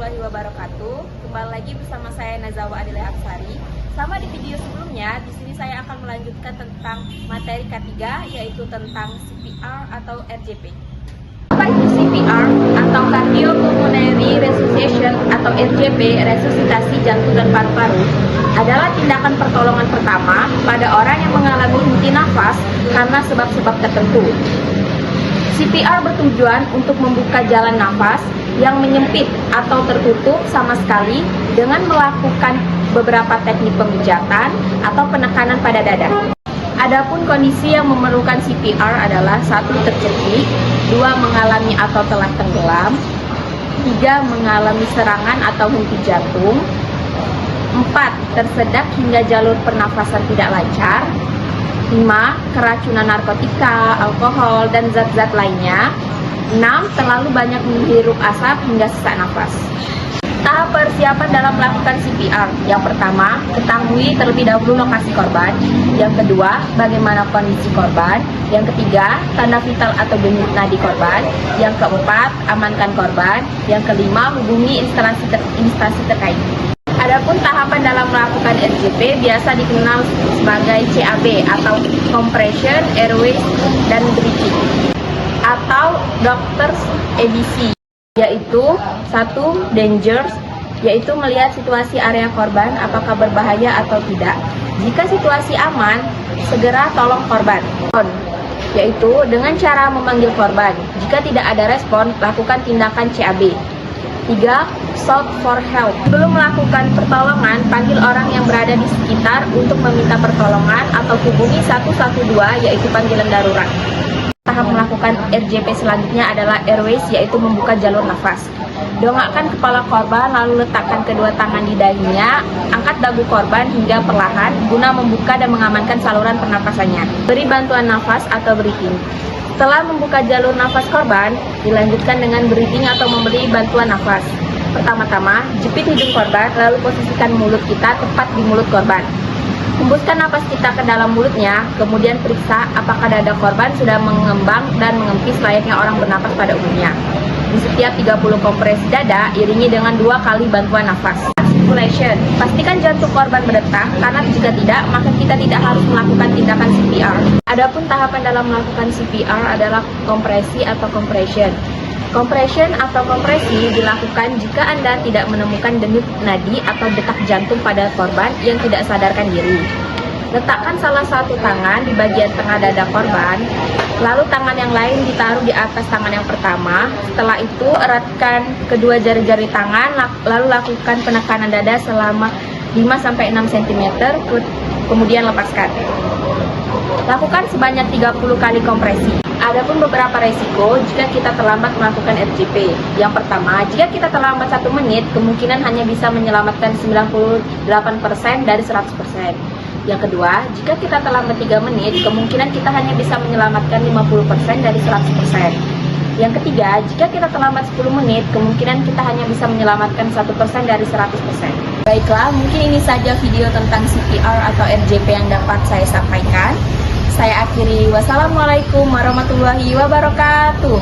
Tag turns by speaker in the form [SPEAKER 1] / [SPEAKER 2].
[SPEAKER 1] warahmatullahi wabarakatuh. Kembali lagi bersama saya Nazawa Adilai Aksari. Sama di video sebelumnya, di sini saya akan melanjutkan tentang materi K3, yaitu tentang CPR atau RJP. Apa itu CPR atau Cardiopulmonary Resuscitation atau RJP, resusitasi jantung dan paru-paru, adalah tindakan pertolongan pertama pada orang yang mengalami henti nafas karena sebab-sebab tertentu. CPR bertujuan untuk membuka jalan nafas yang menyempit atau tertutup sama sekali dengan melakukan beberapa teknik pemijatan atau penekanan pada dada. Adapun kondisi yang memerlukan CPR adalah 1. Tercekik, 2. mengalami atau telah tenggelam, 3. mengalami serangan atau henti jantung, 4. tersedak hingga jalur pernafasan tidak lancar, 5. keracunan narkotika, alkohol, dan zat-zat lainnya, 6. terlalu banyak menghirup asap hingga sesak nafas. Tahap persiapan dalam melakukan CPR. Yang pertama, ketahui terlebih dahulu lokasi korban. Yang kedua, bagaimana kondisi korban. Yang ketiga, tanda vital atau denyut nadi korban. Yang keempat, amankan korban. Yang kelima, hubungi instansi terkait. Adapun tahapan dalam melakukan RJP biasa dikenal sebagai CAB atau Compression, Airways, dan Breathing, atau Doctors ABC, yaitu 1. Dangers, yaitu melihat situasi area korban apakah berbahaya atau tidak. Jika situasi aman, segera tolong korban. Yaitu dengan cara memanggil korban. Jika tidak ada respon, lakukan tindakan CAB. 3. Shout for help. Sebelum melakukan pertolongan, panggil orang yang berada di sekitar untuk meminta pertolongan atau hubungi 112, yaitu panggilan darurat. Tahap melakukan RJP selanjutnya adalah airways, yaitu membuka jalur nafas. Dongakkan kepala korban, lalu letakkan kedua tangan di dahinya. Angkat dagu korban hingga perlahan guna membuka dan mengamankan saluran pernapasannya. Beri bantuan nafas atau breathing. Setelah membuka jalur nafas korban, dilanjutkan dengan breathing atau memberi bantuan nafas. Pertama-tama, jepit hidung korban, lalu posisikan mulut kita tepat di mulut korban. Hembuskan nafas kita ke dalam mulutnya, kemudian periksa apakah dada korban sudah mengembang dan mengempis layaknya orang bernapas pada umumnya. Di setiap 30 kompresi dada, iringi dengan 2 kali bantuan nafas. Circulation. Pastikan jantung korban berdetak, karena jika tidak, maka kita tidak harus melakukan tindakan CPR. Adapun tahapan dalam melakukan CPR adalah kompresi atau compression. Compression atau kompresi dilakukan jika Anda tidak menemukan denyut nadi atau detak jantung pada korban yang tidak sadarkan diri. Letakkan salah satu tangan di bagian tengah dada korban, lalu tangan yang lain ditaruh di atas tangan yang pertama. Setelah itu, eratkan kedua jari-jari tangan, lalu lakukan penekanan dada selama 5-6 cm, kemudian lepaskan. Lakukan sebanyak 30 kali kompresi. Adapun beberapa resiko jika kita terlambat melakukan RJP. Yang pertama, jika kita terlambat 1 menit, kemungkinan hanya bisa menyelamatkan 98% dari 100%. Yang kedua, jika kita terlambat 3 menit, kemungkinan kita hanya bisa menyelamatkan 50% dari 100%. Yang ketiga, jika kita terlambat 10 menit, kemungkinan kita hanya bisa menyelamatkan 1% dari 100%. Baiklah, mungkin ini saja video tentang CPR atau RJP yang dapat saya sampaikan. Saya akhiri, wassalamualaikum warahmatullahi wabarakatuh.